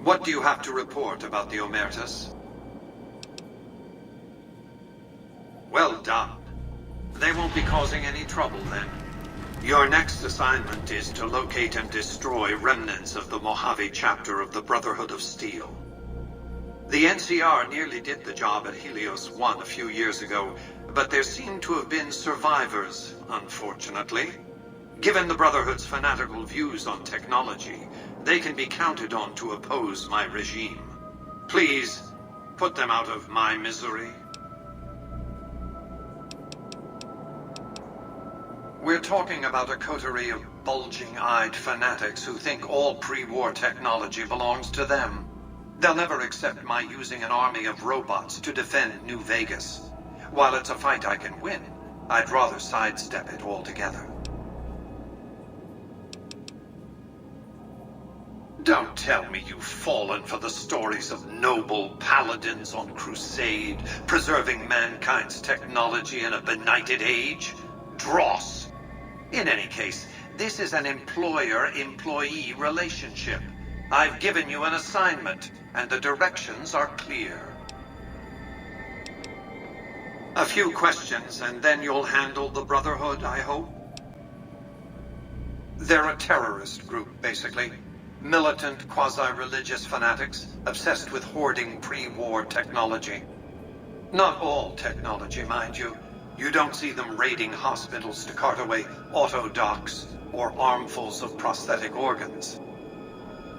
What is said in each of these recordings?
What do you have to report about the Omertas? Well done. They won't be causing any trouble then. Your next assignment is to locate and destroy remnants of the Mojave chapter of the Brotherhood of Steel. The NCR nearly did the job at Helios 1 a few years ago, but there seem to have been survivors, unfortunately. Given the Brotherhood's fanatical views on technology, they can be counted on to oppose my regime. Please, put them out of my misery. We're talking about a coterie of bulging-eyed fanatics who think all pre-war technology belongs to them. They'll never accept my using an army of robots to defend New Vegas. While it's a fight I can win, I'd rather sidestep it altogether. Don't tell me you've fallen for the stories of noble paladins on crusade, preserving mankind's technology in a benighted age. Dross. In any case, this is an employer-employee relationship. I've given you an assignment, and the directions are clear. A few questions, and then you'll handle the Brotherhood, I hope? They're a terrorist group, basically. Militant, quasi-religious fanatics, obsessed with hoarding pre-war technology. Not all technology, mind you. You don't see them raiding hospitals to cart away auto docks or armfuls of prosthetic organs.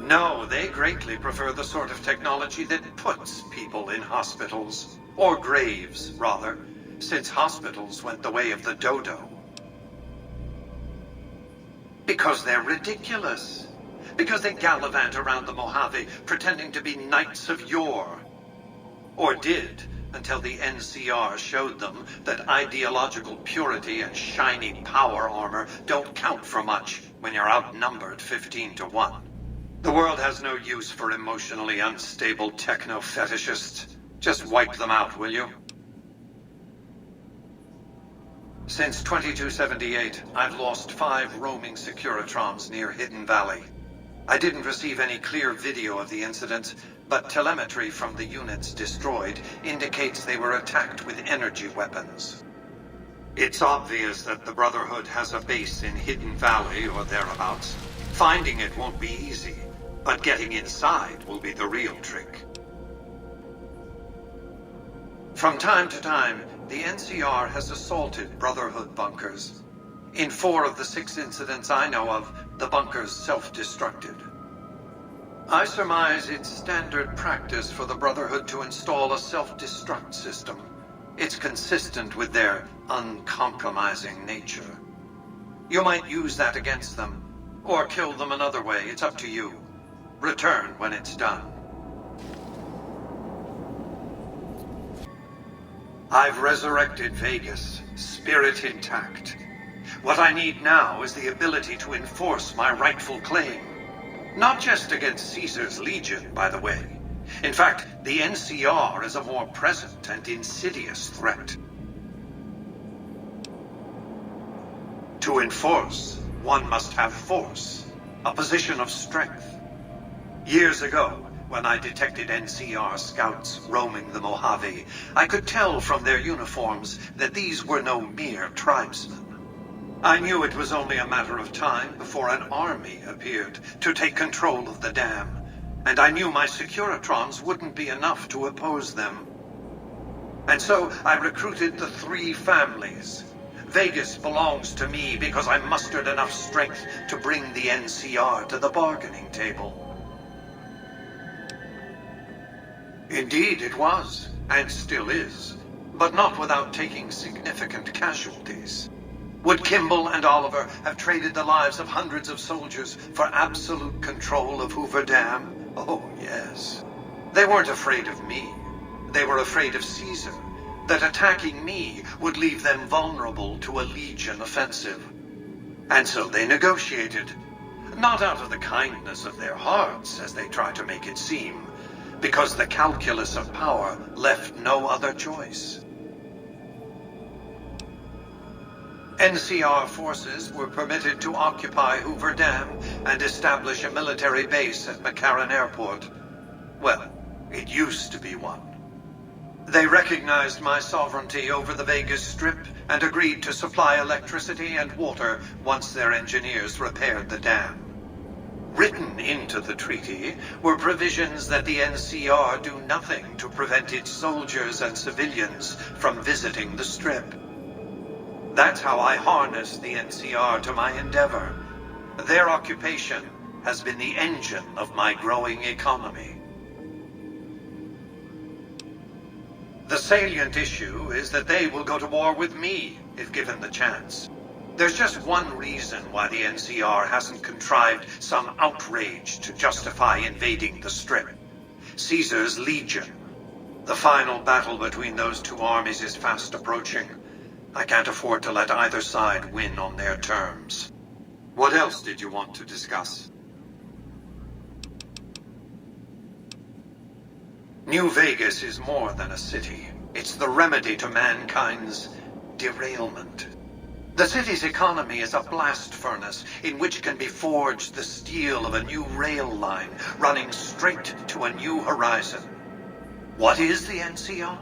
No, they greatly prefer the sort of technology that puts people in hospitals. Or graves, rather, since hospitals went the way of the dodo. Because they're ridiculous. Because they gallivant around the Mojave pretending to be knights of yore. Or did, until the NCR showed them that ideological purity and shiny power armor don't count for much when you're outnumbered 15-1. The world has no use for emotionally unstable techno-fetishists. Just wipe them out, will you? Since 2278, I've lost 5 roaming Securitrons near Hidden Valley. I didn't receive any clear video of the incident, but telemetry from the units destroyed indicates they were attacked with energy weapons. It's obvious that the Brotherhood has a base in Hidden Valley or thereabouts. Finding it won't be easy, but getting inside will be the real trick. From time to time, the NCR has assaulted Brotherhood bunkers. In 4 of the 6 incidents I know of, the bunkers self-destructed. I surmise it's standard practice for the Brotherhood to install a self-destruct system. It's consistent with their uncompromising nature. You might use that against them, or kill them another way. It's up to you. Return when it's done. I've resurrected Vegas, spirit intact. What I need now is the ability to enforce my rightful claim. Not just against Caesar's Legion, by the way. In fact, the NCR is a more present and insidious threat. To enforce, one must have force, a position of strength. Years ago, when I detected NCR scouts roaming the Mojave, I could tell from their uniforms that these were no mere tribesmen. I knew it was only a matter of time before an army appeared to take control of the dam, and I knew my Securitrons wouldn't be enough to oppose them. And so I recruited the 3 families. Vegas belongs to me because I mustered enough strength to bring the NCR to the bargaining table. Indeed it was, and still is, but not without taking significant casualties. Would Kimball and Oliver have traded the lives of hundreds of soldiers for absolute control of Hoover Dam? Oh, yes. They weren't afraid of me. They were afraid of Caesar, that attacking me would leave them vulnerable to a Legion offensive. And so they negotiated, not out of the kindness of their hearts, as they try to make it seem, because the calculus of power left no other choice. NCR forces were permitted to occupy Hoover Dam and establish a military base at McCarran Airport. Well, it used to be one. They recognized my sovereignty over the Vegas Strip and agreed to supply electricity and water once their engineers repaired the dam. Written into the treaty were provisions that the NCR do nothing to prevent its soldiers and civilians from visiting the Strip. That's how I harness the NCR to my endeavor. Their occupation has been the engine of my growing economy. The salient issue is that they will go to war with me if given the chance. There's just one reason why the NCR hasn't contrived some outrage to justify invading the Strip. Caesar's Legion. The final battle between those two armies is fast approaching. I can't afford to let either side win on their terms. What else did you want to discuss? New Vegas is more than a city. It's the remedy to mankind's derailment. The city's economy is a blast furnace in which can be forged the steel of a new rail line running straight to a new horizon. What is the NCR?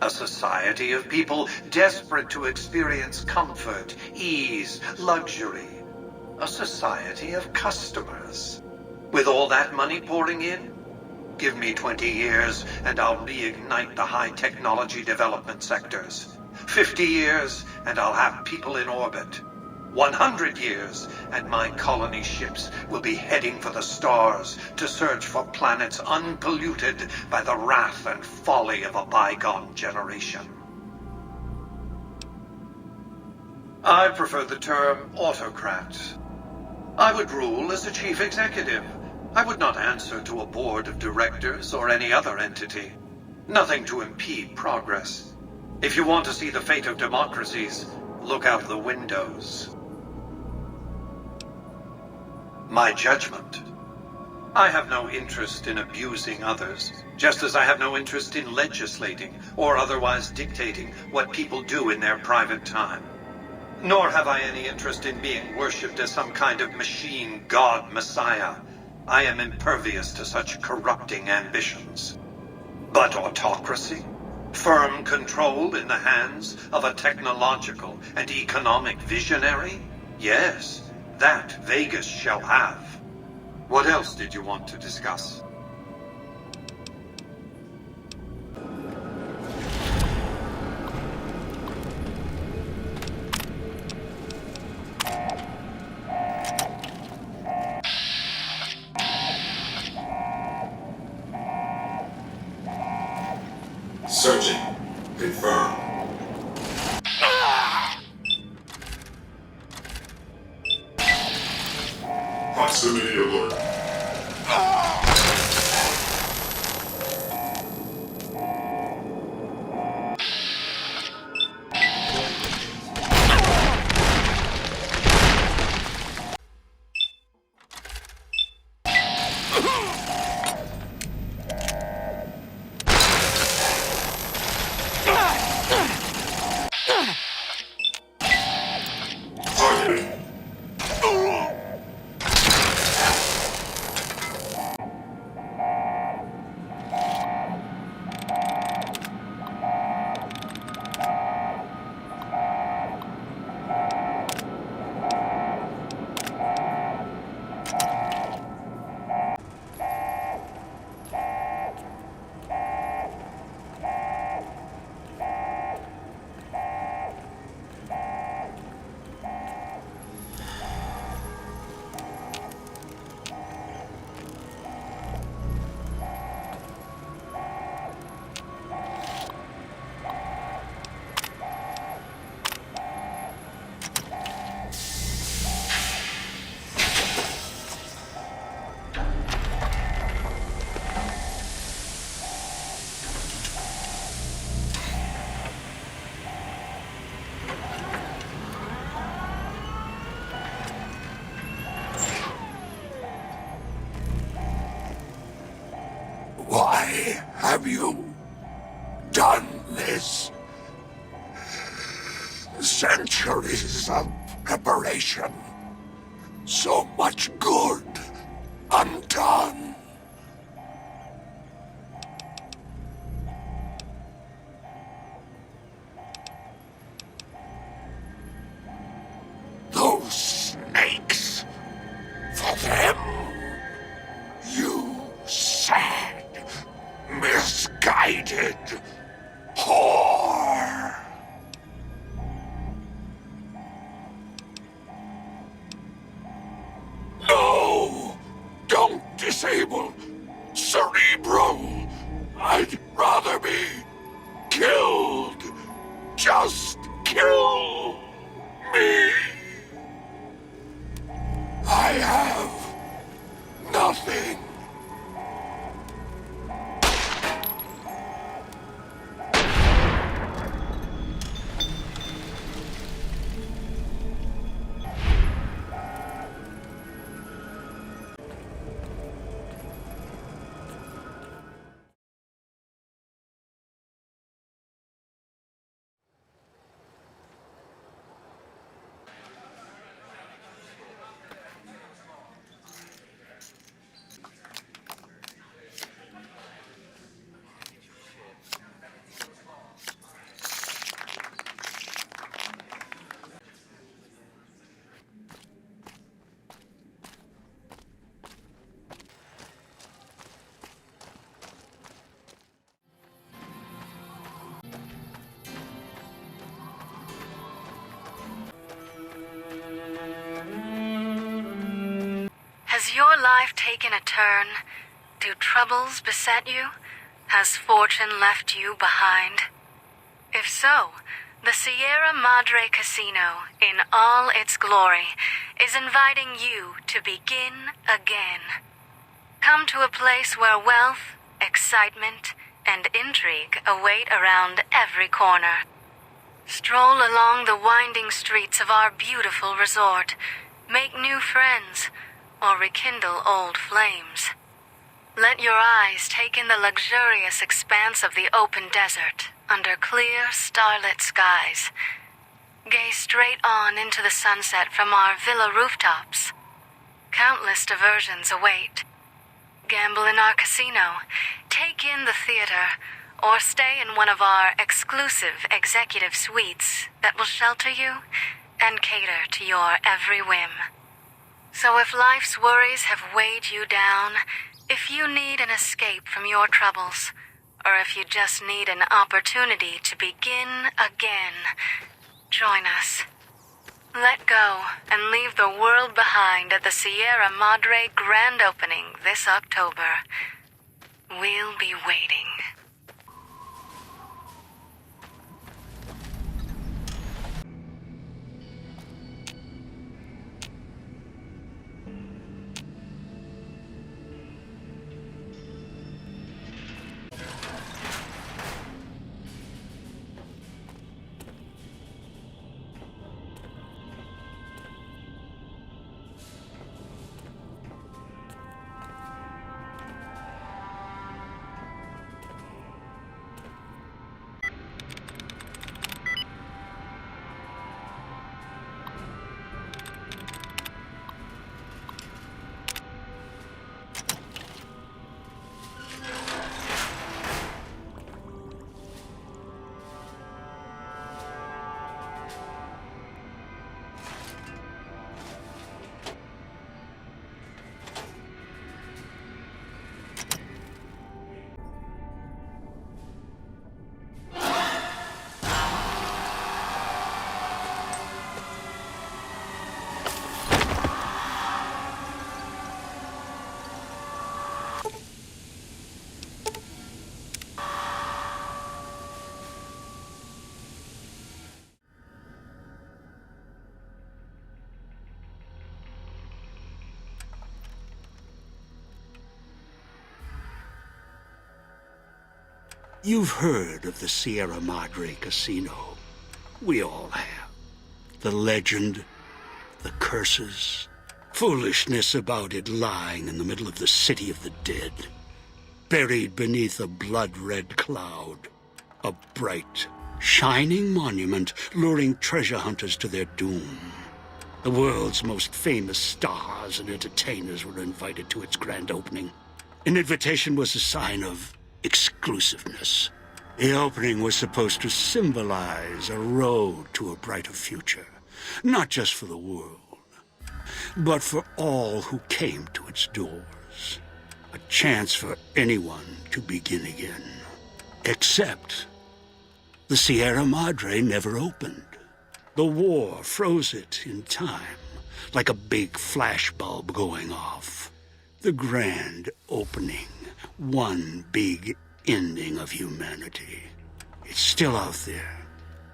A society of people desperate to experience comfort, ease, luxury. A society of customers. With all that money pouring in, give me 20 years and I'll reignite the high technology development sectors. 50 years and I'll have people in orbit. 100 years and my colony ships will be heading for the stars to search for planets unpolluted by the wrath and folly of a bygone generation. I prefer the term autocrat. I would rule as a chief executive. I would not answer to a board of directors or any other entity. Nothing to impede progress. If you want to see the fate of democracies, look out the windows. My judgment. I have no interest in abusing others, just as I have no interest in legislating or otherwise dictating what people do in their private time. Nor have I any interest in being worshipped as some kind of machine god messiah. I am impervious to such corrupting ambitions. But autocracy? Firm control in the hands of a technological and economic visionary? Yes, that Vegas shall have. What else did you want to discuss? Searching. Confirm. Proximity alert. Targeting. Why have you done this? Centuries of preparation. So much good undone. misguided whore. No! Don't disable Cerebro! I'd rather be killed! Just kill me! I have nothing. Has your life taken a turn? Do troubles beset you? Has fortune left you behind? If so, the Sierra Madre Casino, in all its glory, is inviting you to begin again. Come to a place where wealth, excitement, and intrigue await around every corner. Stroll along the winding streets of our beautiful resort, make new friends, or rekindle old flames. Let your eyes take in the luxurious expanse of the open desert under clear, starlit skies. Gaze straight on into the sunset from our villa rooftops. Countless diversions await. Gamble in our casino, take in the theater, or stay in one of our exclusive executive suites that will shelter you and cater to your every whim. So if life's worries have weighed you down, if you need an escape from your troubles, or if you just need an opportunity to begin again, join us. Let go and leave the world behind at the Sierra Madre grand opening this October. We'll be waiting. You've heard of the Sierra Madre Casino. We all have. The legend, the curses, foolishness about it lying in the middle of the city of the dead, buried beneath a blood-red cloud. A bright, shining monument luring treasure hunters to their doom. The world's most famous stars and entertainers were invited to its grand opening. An invitation was a sign of exclusiveness. The opening was supposed to symbolize a road to a brighter future, not just for the world, but for all who came to its doors. A chance for anyone to begin again. Except the Sierra Madre never opened. The war froze it in time, like a big flashbulb going off. The grand opening, one big ending of humanity. It's still out there,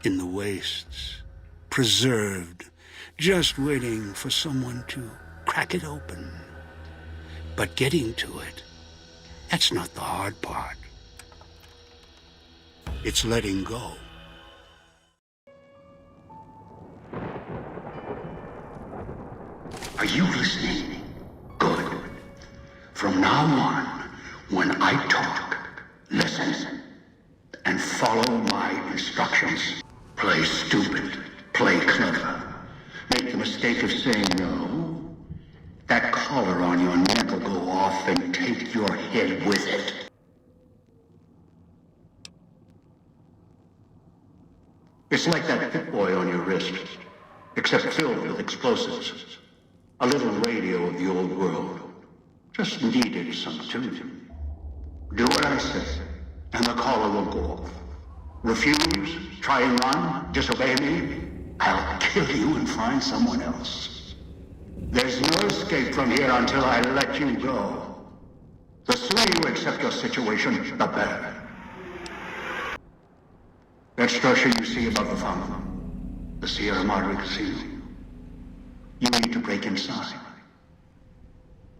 in the wastes, preserved, just waiting for someone to crack it open. But getting to it, that's not the hard part. It's letting go. Are you listening? Good. From now on, when I talk, listen and follow my instructions. Play stupid. Play clever. Make the mistake of saying no. That collar on your neck will go off and take your head with it. It's like that Pit Boy on your wrist, except filled with explosives. A little radio of the old world. Just needed some tuning. Do what I say, and the collar will go off. Refuse, try and run, disobey me, I'll kill you and find someone else. There's no escape from here until I let you go. The sooner you accept your situation, the better. That structure you see above the fountain, the Sierra Madre Casino. You need to break inside.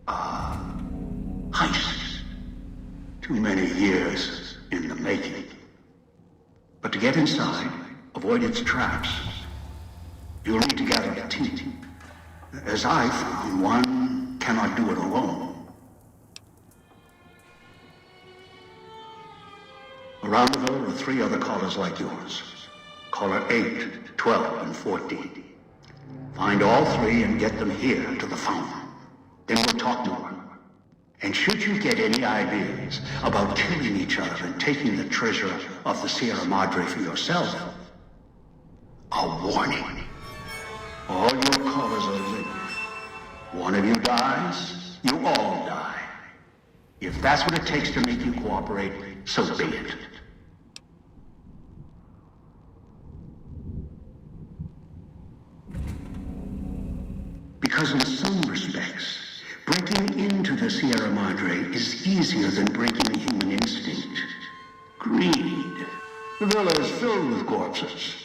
Heist. Too many years in the making. But to get inside, avoid its traps, you'll need to gather a team. As I found, one cannot do it alone. Around the villa are 3 other callers like yours. Caller 8, 12, and 14. Find all 3 and get them here to the fountain. Then we'll talk more. And should you get any ideas about killing each other and taking the treasure of the Sierra Madre for yourself, a warning. All your callers are linked. One of you dies, you all die. If that's what it takes to make you cooperate, so be it. Because in some respects, breaking into the Sierra Madre is easier than breaking human instinct. Greed. The villa is filled with corpses.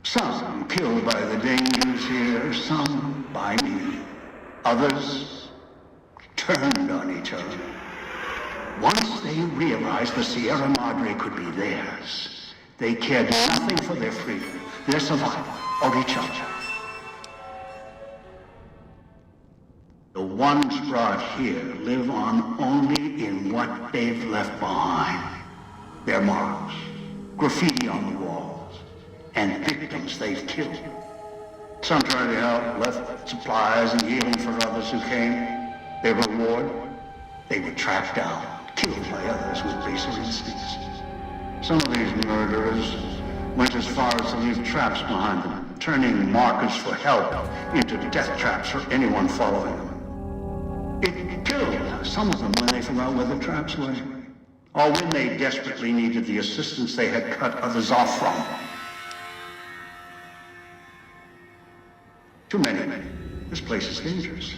Some killed by the dangers here, some by me. Others turned on each other. Once they realized the Sierra Madre could be theirs, they cared nothing for their freedom, their survival, or each other. The ones brought here live on only in what they've left behind. Their marks, graffiti on the walls, and victims they've killed. Some tried to help, left supplies and healing for others who came. Their reward? They were tracked down, killed by others with baser instincts. Some of these murderers went as far as to leave traps behind them, turning markers for help into death traps for anyone following them. It killed some of them when they forgot where the traps were, or when they desperately needed the assistance they had cut others off from. Too many. This place is dangerous.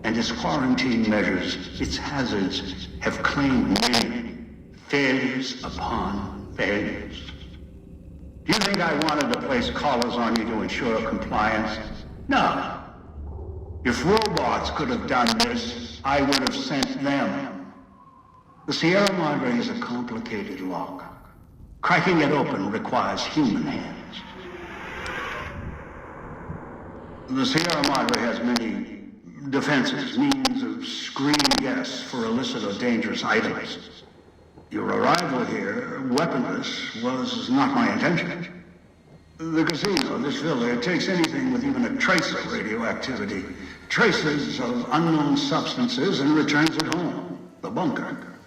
And its quarantine measures, its hazards, have claimed many failures upon failures. Do you think I wanted to place collars on you to ensure compliance? No. If robots could have done this, I would have sent them. The Sierra Madre is a complicated lock. Cracking it open requires human hands. The Sierra Madre has many defenses, means of screening guests for illicit or dangerous items. Your arrival here, weaponless, was not my intention. The casino, this villa, it takes anything with even a trace of radioactivity, traces of unknown substances, and returns it home, the bunker.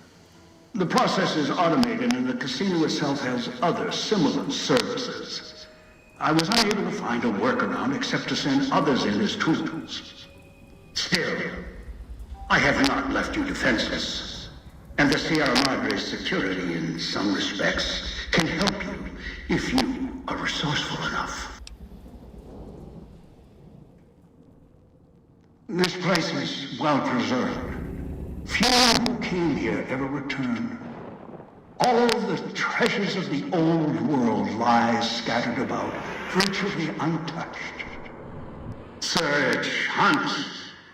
The process is automated, and the casino itself has other similar services. I was unable to find a workaround except to send others in as tools. Still, I have not left you defenseless. And the Sierra Madre's security, in some respects, can help you if you are resourceful enough. This place is well preserved. Few who came here ever returned. All the treasures of the old world lie scattered about, virtually untouched. Search, hunt,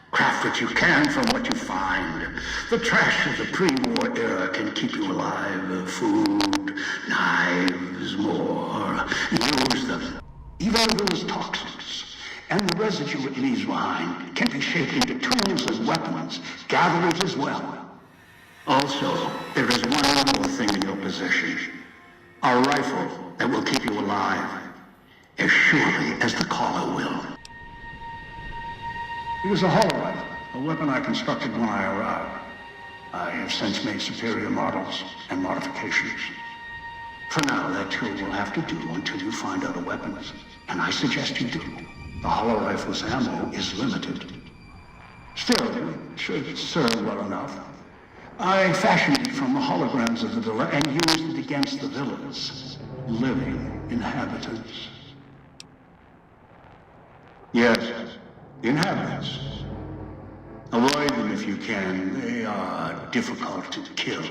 craft what you can from what you find. The trash of the pre-war era can keep you alive. Food, knives, more. Use them. Even those toxins and the residue it leaves behind can be shaped into tools and weapons, gatherers as well. Also, there is one more thing in your possession. A rifle that will keep you alive, as surely as the collar will. It was a hollow rifle, a weapon I constructed when I arrived. I have since made superior models and modifications. For now, that tool will have to do until you find other weapons, and I suggest you do. The hollow rifle's ammo is limited. Still, it should serve well enough. I fashioned it from the holograms of the villa and used it against the villa's living inhabitants. Yes, inhabitants. Avoid them if you can. They are difficult to kill.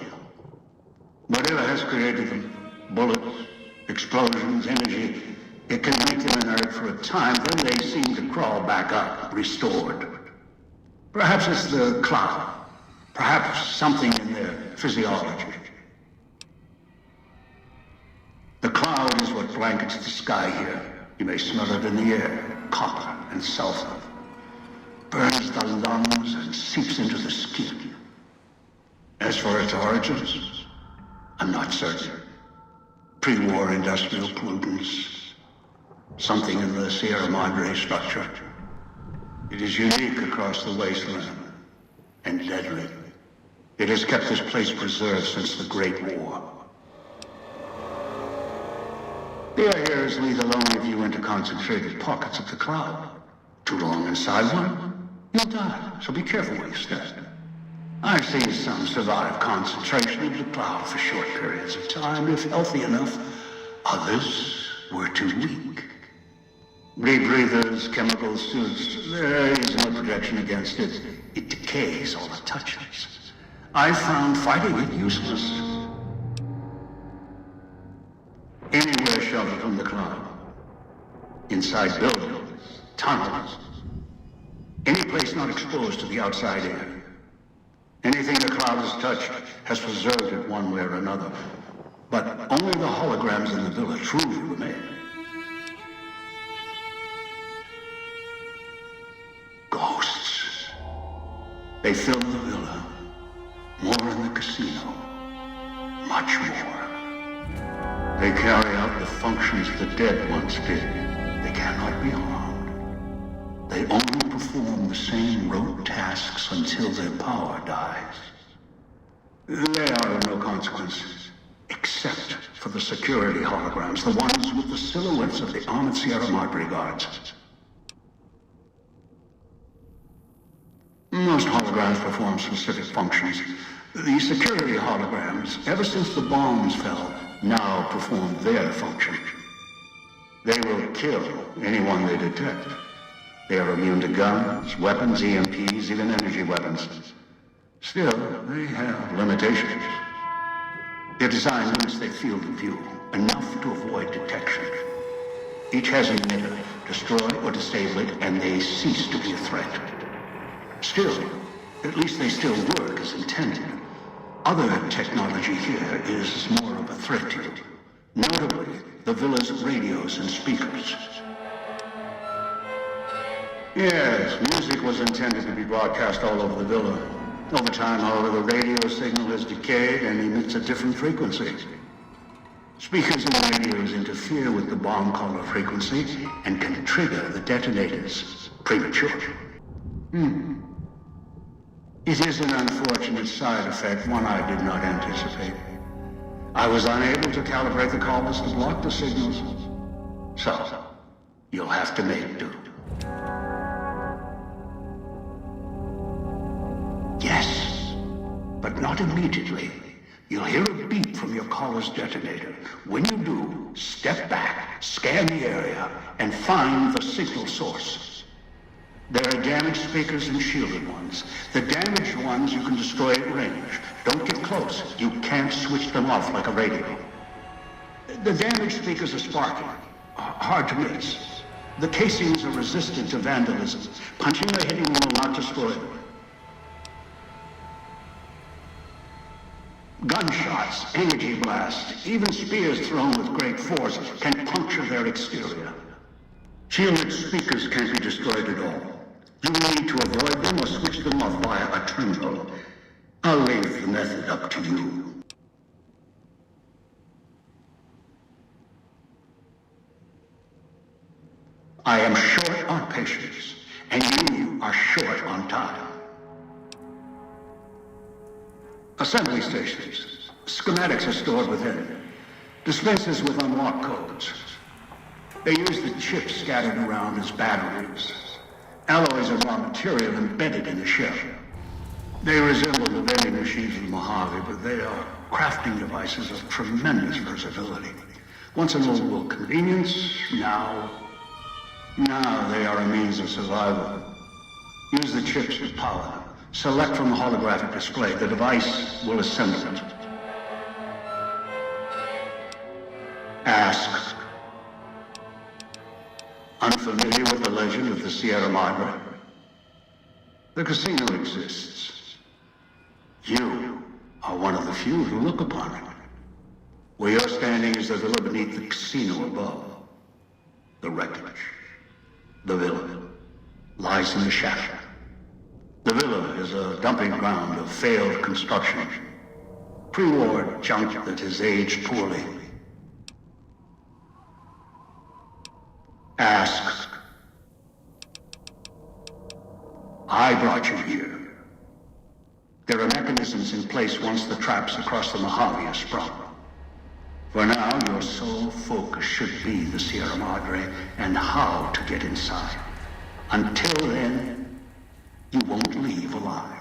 Whatever has created them, bullets, explosions, energy, it can make them inert for a time, then they seem to crawl back up, restored. Perhaps it's the cloud. Perhaps something in their physiology. The cloud is what blankets the sky here. You may smell it in the air, copper and sulfur. Burns the lungs and seeps into the skin. As for its origins, I'm not certain. Pre-war industrial pollutants. Something in the Sierra Madre structure. It is unique across the wasteland and deadly. It has kept this place preserved since the Great War. The air here is lethal only if you enter concentrated pockets of the cloud. Too long inside one, you'll die, so be careful where you step. I've seen some survive concentration of the cloud for short periods of time, if healthy enough. Others were too weak. Rebreathers, chemical suits, there is no protection against it. It decays all it touches. I found fighting it useless. Anywhere sheltered from the cloud. Inside buildings, tunnels. Any place not exposed to the outside air. Anything the cloud has touched has preserved it one way or another. But only the holograms in the villa truly remain. Ghosts. They fill the villa. More in the casino. Much more. They carry out the functions the dead once did. They cannot be harmed. They only perform the same rote tasks until their power dies. They are of no consequence, except for the security holograms, the ones with the silhouettes of the armored Sierra Madre guards. Most holograms perform specific functions. The security holograms, ever since the bombs fell, now perform their function. They will kill anyone they detect. They are immune to guns, weapons, EMPs, even energy weapons. Still, they have limitations. Their design limits their field of view, enough to avoid detection. Each has an emitter. Destroy or disable it, and they cease to be a threat. Still, at least they still work as intended. Other technology here is more of a threat to you. Notably, the villa's radios and speakers. Yes, music was intended to be broadcast all over the villa. Over time, however, the radio signal has decayed and emits a different frequency. Speakers and radios interfere with the bomb caller frequency and can trigger the detonators prematurely. It is an unfortunate side effect, one I did not anticipate. I was unable to calibrate the callers to block the signals. So, you'll have to make do. Yes, but not Not immediately. You'll hear a beep from your collar's detonator. When you do, step back, scan the area, and find the signal source. There are damaged speakers and shielded ones. The damaged ones you can destroy at range. Don't get close. You can't switch them off like a radio. The damaged speakers are sparking. Hard to miss. The casings are resistant to vandalism. Punching or hitting them will not destroy them. Gunshots, energy blasts, even spears thrown with great force can puncture their exterior. Shielded speakers can't be destroyed at all. You need to avoid them or switch them off via a terminal. I'll leave the method up to you. I am short on patience, and you are short on time. Assembly stations. Schematics are stored within. Dispensers with unlock codes. They use the chips scattered around as batteries. Alloys are raw material embedded in the shell. They resemble the vending machines of the Mojave, but they are crafting devices of tremendous versatility. Once an old world convenience, now they are a means of survival. Use the chips to power them. Select from the holographic display. The device will assemble it. Ask. Unfamiliar with the legend of the Sierra Madre? The casino exists. You are one of the few who look upon it. Where you're standing is the villa beneath the casino above. The wreckage. The villa lies in the shadow. The villa is a dumping ground of failed construction. Pre-war junk that has aged poorly. Ask. I brought you here. There are mechanisms in place once the traps across the Mojave are sprung. For now, your sole focus should be the Sierra Madre and how to get inside. Until then, you won't leave alive.